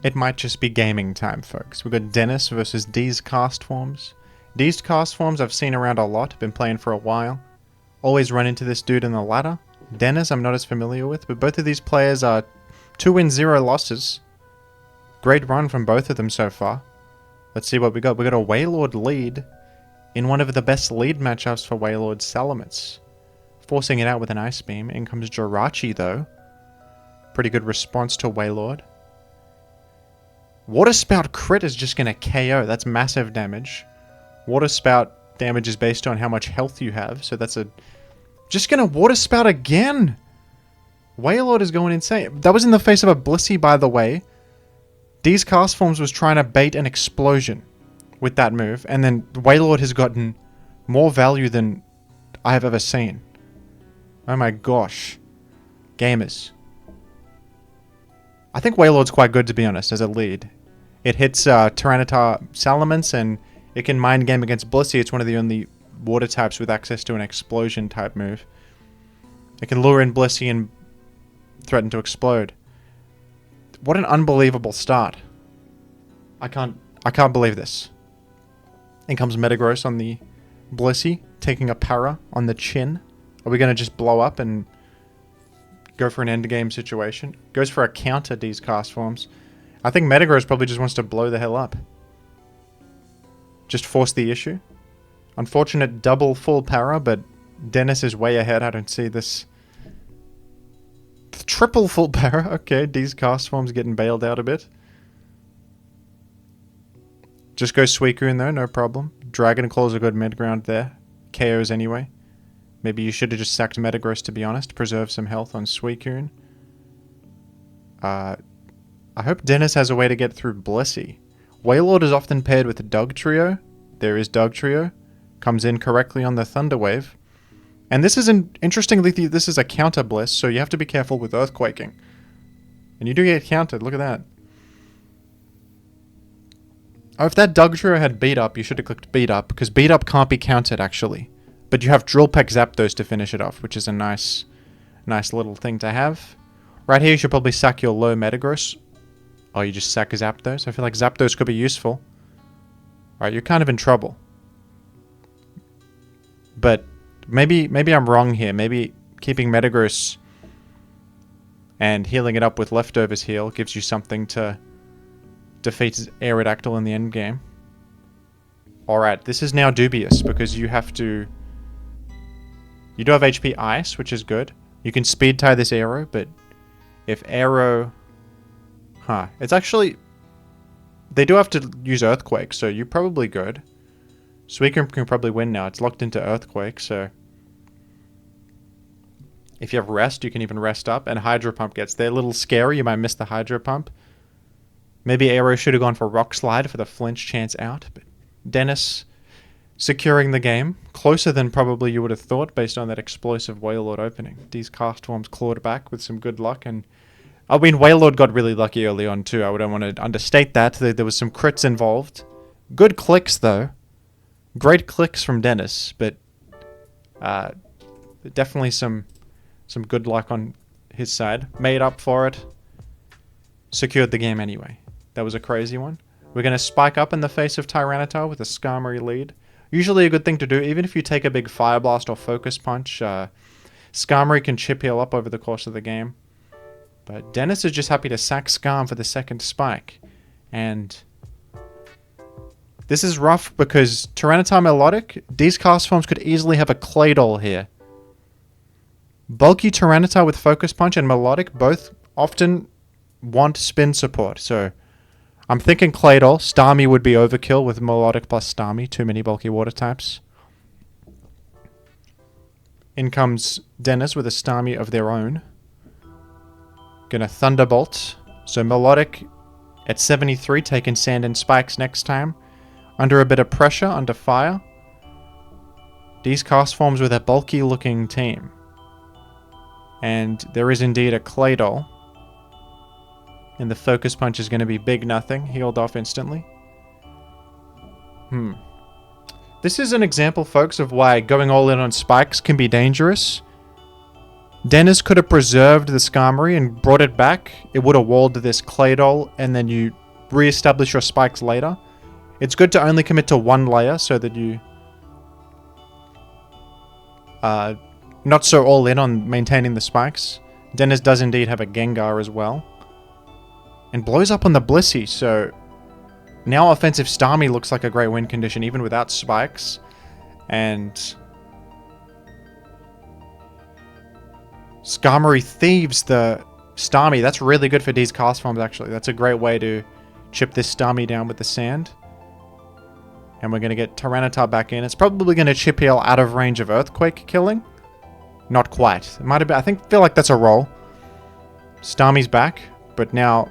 It might just be gaming time, folks. We've got denizzz versus Dcastforms. Dcastforms I've seen around a lot, been playing for a while. Always run into this dude in the ladder. denizzz I'm not as familiar with, but both of these players are 2 wins, 0 losses. Great run from both of them so far. Let's see what we got. We got a Wailord lead in one of the best lead matchups for Wailord Salamence. Forcing it out with an Ice Beam. In comes Jirachi though. Pretty good response to Wailord. Water Spout crit is just going to KO. That's massive damage. Water Spout damage is based on how much health you have. So that's a... Just going to Water Spout again. Wailord is going insane. That was in the face of a Blissey, by the way. Dcastforms was trying to bait an explosion with that move. And then Wailord has gotten more value than I have ever seen. Oh my gosh. Gamers. I think Wailord's quite good, to be honest, as a lead. It hits Tyranitar Salamence, and it can mind game against Blissey. It's one of the only water types with access to an explosion type move. It can lure in Blissey and threaten to explode. What an unbelievable start. I can't believe this. In comes Metagross on the Blissey, taking a para on the chin. Are we going to just blow up and go for an endgame situation? Goes for a counter Dcastforms. I think Metagross probably just wants to blow the hell up. Just force the issue. Unfortunate double full para, but denizzz is way ahead. I don't see this. Triple full para. Okay, Dcastforms getting bailed out a bit. Just go Suicune though, no problem. Dragon Claw's a good mid-ground there. KOs anyway. Maybe you should have just sacked Metagross, to be honest. Preserve some health on Suicune. I hope denizzz has a way to get through Blissey. Wailord is often paired with Dugtrio. There is Dugtrio. Comes in correctly on the Thunder Wave. And this is interestingly, this is a counter Bliss, so you have to be careful with Earthquaking. And you do get countered, look at that. Oh, if that Dugtrio had Beat Up, you should have clicked Beat Up, because Beat Up can't be countered, actually. But you have Drill Peck Zapdos to finish it off, which is a nice little thing to have. Right here, you should probably sack your low Metagross. Oh, you just sack Zapdos? I feel like Zapdos could be useful. Alright, you're kind of in trouble. But maybe I'm wrong here. Maybe keeping Metagross and healing it up with Leftovers heal gives you something to defeat Aerodactyl in the end game. Alright, this is now dubious because you have to... You do have HP Ice, which is good. You can speed tie this Aero, but if Aero... Huh. It's actually... They do have to use Earthquake, so you're probably good. Suicune can probably win now. It's locked into Earthquake, so... If you have Rest, you can even rest up. And Hydro Pump gets there. A little scary. You might miss the Hydro Pump. Maybe Aero should have gone for Rock Slide for the flinch chance out. But denizzz securing the game. Closer than probably you would have thought based on that explosive Wailord opening. Dcastforms clawed back with some good luck. And I mean, Wailord got really lucky early on too. I don't want to understate that. There was some crits involved. Good clicks though. Great clicks from denizzz, but definitely some good luck on his side. Made up for it. Secured the game anyway. That was a crazy one. We're going to spike up in the face of Tyranitar with a Skarmory lead. Usually a good thing to do, even if you take a big Fire Blast or Focus Punch. Skarmory can chip heal up over the course of the game. But denizzz is just happy to sack Skarm for the second spike. And this is rough because Tyranitar Melodic, Dcastforms could easily have a Claydol here. Bulky Tyranitar with Focus Punch and Melodic both often want spin support. So I'm thinking Claydol. Starmie would be overkill with Melodic plus Starmie. Too many bulky water types. In comes denizzz with a Starmie of their own. Gonna Thunderbolt. So Melodic at 73, taking Sand and Spikes next time. Under a bit of pressure, under fire. Dcastforms with a bulky looking team. And there is indeed a Claydol. And the Focus Punch is going to be big nothing. Healed off instantly. This is an example, folks, of why going all in on spikes can be dangerous. Denizzz could have preserved the Skarmory and brought it back. It would have walled this Claydol, and then you re-establish your spikes later. It's good to only commit to one layer so that you not so all in on maintaining the spikes. Denizzz does indeed have a Gengar as well. And blows up on the Blissey, so now offensive Starmie looks like a great win condition even without spikes. And Skarmory thieves the Starmie. That's really good for Dcastforms actually. That's a great way to chip this Starmie down with the sand. And we're going to get Tyranitar back in. It's probably going to chip heal out of range of Earthquake killing. Not quite. It might have been, feel like that's a roll. Starmie's back, but now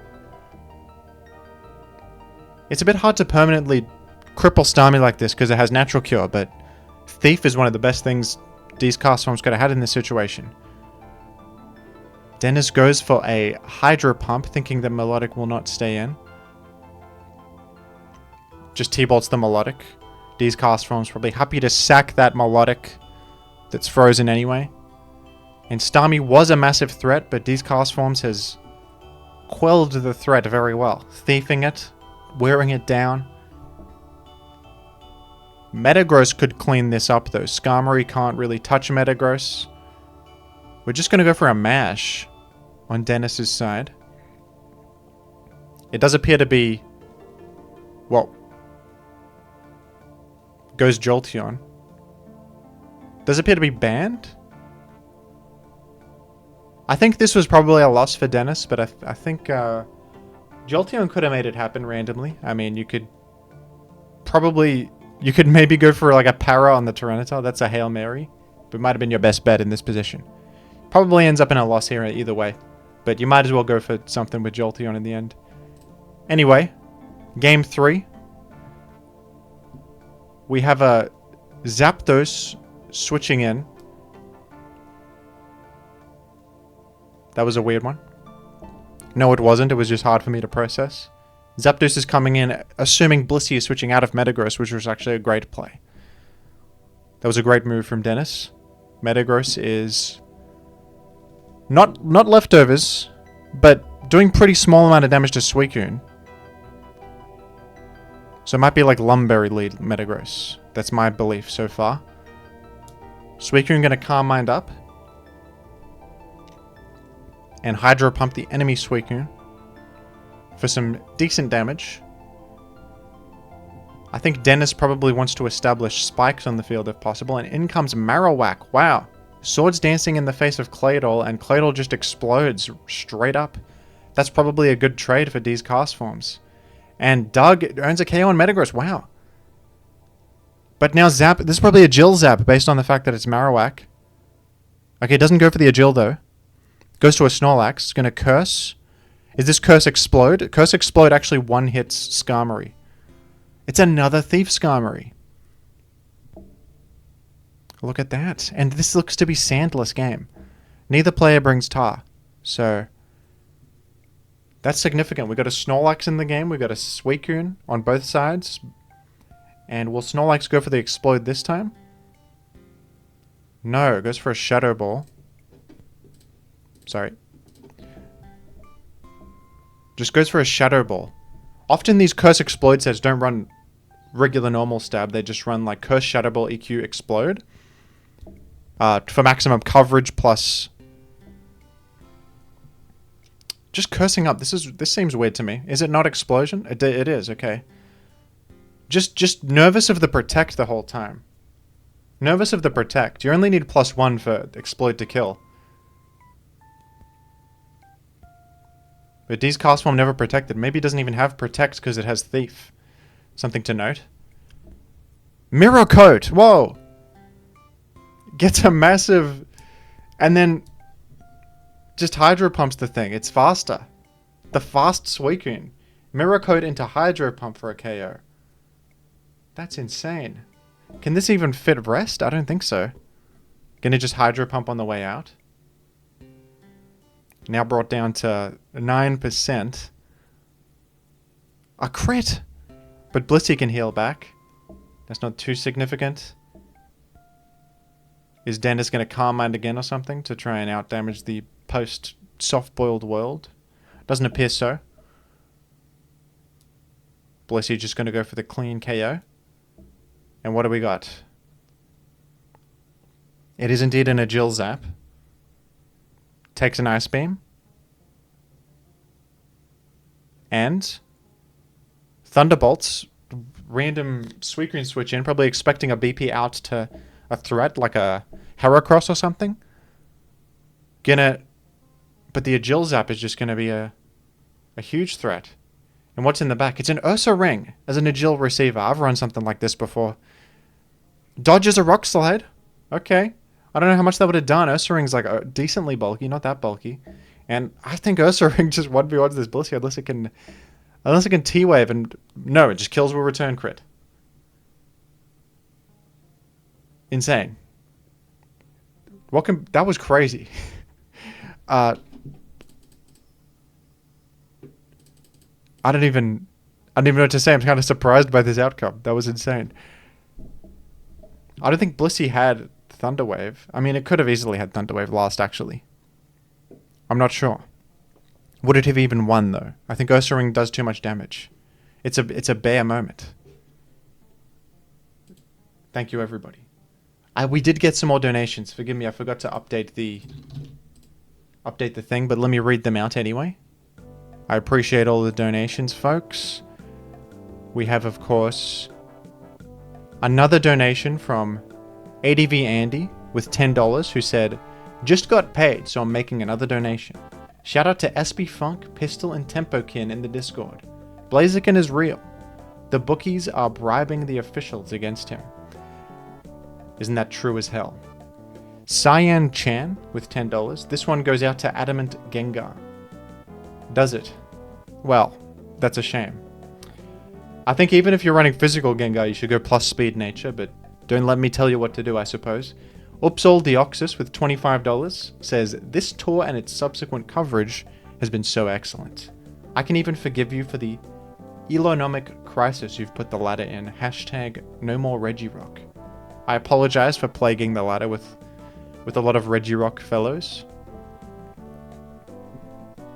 it's a bit hard to permanently cripple Starmie like this because it has Natural Cure, but Thief is one of the best things Dcastforms could have had in this situation. Denizzz goes for a Hydro Pump, thinking that Melodic will not stay in. Just T-bolts the Melodic. Dcastforms probably happy to sack that Melodic that's frozen anyway. And Starmie was a massive threat, but Dcastforms has quelled the threat very well. Thiefing it, wearing it down. Metagross could clean this up though. Skarmory can't really touch Metagross. We're just going to go for a mash on Denizz's side. It does appear to be... well... goes Jolteon. Does appear to be banned? I think this was probably a loss for Denizzz, but I think Jolteon could have made it happen randomly. I mean, you could probably... you could maybe go for like a para on the Tyranitar. That's a Hail Mary. But might have been your best bet in this position. Probably ends up in a loss here either way. But you might as well go for something with Jolteon in the end. Anyway, game 3. We have a Zapdos switching in. That was a weird one. No, it wasn't. It was just hard for me to process. Zapdos is coming in, assuming Blissey is switching out of Metagross, which was actually a great play. That was a great move from Denizzz. Metagross is not leftovers, but doing pretty small amount of damage to Suicune. So it might be like Lumberry lead Metagross. That's my belief so far. Suicune going to Calm Mind up. And Hydro Pump the enemy Suicune for some decent damage. I think Denizzz probably wants to establish spikes on the field if possible. And in comes Marowak. Wow. Swords dancing in the face of Claydol, and Claydol just explodes straight up. That's probably a good trade for Dcastforms. And Doug earns a KO on Metagross. Wow. But now Zap... this is probably a Jill Zap based on the fact that it's Marowak. Okay, it doesn't go for the Agil though. Goes to a Snorlax. It's going to Curse. Is this Curse Explode? Curse Explode actually one-hits Skarmory. It's another Thief Skarmory. Look at that. And this looks to be sandless game. Neither player brings Tar. So... that's significant. We've got a Snorlax in the game. We've got a Suicune on both sides. And will Snorlax go for the Explode this time? No, it goes for a Shadow Ball. Sorry. Just goes for a Shadow Ball. Often these Curse Explode sets don't run regular normal stab. They just run like Curse Shadow Ball EQ Explode. For maximum coverage plus... just cursing up. This seems weird to me. Is it not Explosion? It is, okay. Just nervous of the Protect the whole time. Nervous of the Protect. You only need +1 for Exploit to kill. But Dcastform never protected. Maybe it doesn't even have Protect because it has Thief. Something to note. Mirror Coat! Whoa! Gets a massive... and then... just Hydro Pumps the thing. It's faster. The fast Suicune. Mirror Coat into Hydro Pump for a KO. That's insane. Can this even fit Rest? I don't think so. Gonna just Hydro Pump on the way out. Now brought down to 9%. A crit! But Blissey can heal back. That's not too significant. Is Dennis going to calm mind again or something to try and outdamage the post-soft-boiled world? Doesn't appear so. Blissey just going to go for the clean KO. And what do we got? It is indeed an Agile Zap. Takes an Ice Beam. And Thunderbolts. Random Suicune switch in, probably expecting a BP out to a threat like a Heracross or something. But the Agile Zap is just going to be a huge threat. And what's in the back? It's an Ursa Ring as an Agile receiver. I've run something like this before. Dodges a Rock Slide. Okay. I don't know how much that would have done. Ursa Ring's like decently bulky, not that bulky. And I think Ursa Ring just 1v1s this Blissey unless it can T-Wave, and no, it just kills with return crit. Insane. That was crazy. I don't even know what to say. I'm kind of surprised by this outcome. That was insane. I don't think Blissey had Thunder Wave. I mean, it could have easily had Thunder Wave last, actually. I'm not sure. Would it have even won, though? I think Ursa Ring does too much damage. It's a bare moment. Thank you, everybody. We did get some more donations. Forgive me, I forgot to update the thing, but let me read them out anyway. I appreciate all the donations, folks. We have, of course, another donation from ADV Andy with $10 who said, "Just got paid, so I'm making another donation. Shout out to SB Funk, Pistol, and Tempokin in the Discord. Blaziken is real. The bookies are bribing the officials against him. Isn't that true as hell?" Cyan Chan with $10. This one goes out to Adamant Gengar. Does it? Well, that's a shame. I think even if you're running physical Gengar, you should go plus speed nature, but don't let me tell you what to do, I suppose. Upsol Deoxys with $25 says, "This tour and its subsequent coverage has been so excellent. I can even forgive you for the elonomic crisis you've put the ladder in. Hashtag no more Regirock. I apologize for plaguing the ladder with a lot of Regirock fellows.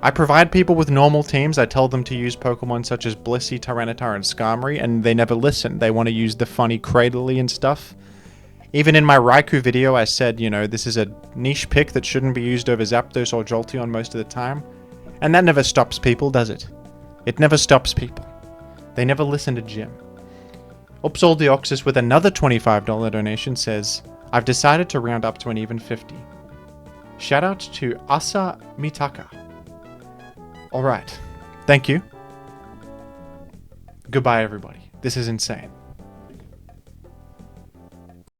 I provide people with normal teams. I tell them to use Pokemon such as Blissey, Tyranitar, and Skarmory, and they never listen. They want to use the funny Cradily and stuff. Even in my Raikou video, I said, you know, this is a niche pick that shouldn't be used over Zapdos or Jolteon most of the time. And that never stops people, does it? It never stops people. They never listen to Jim." Upsol Deoxys with another $25 donation says, "I've decided to round up to an even 50. Shout out to Asa Mitaka." Alright. Thank you. Goodbye, everybody. This is insane.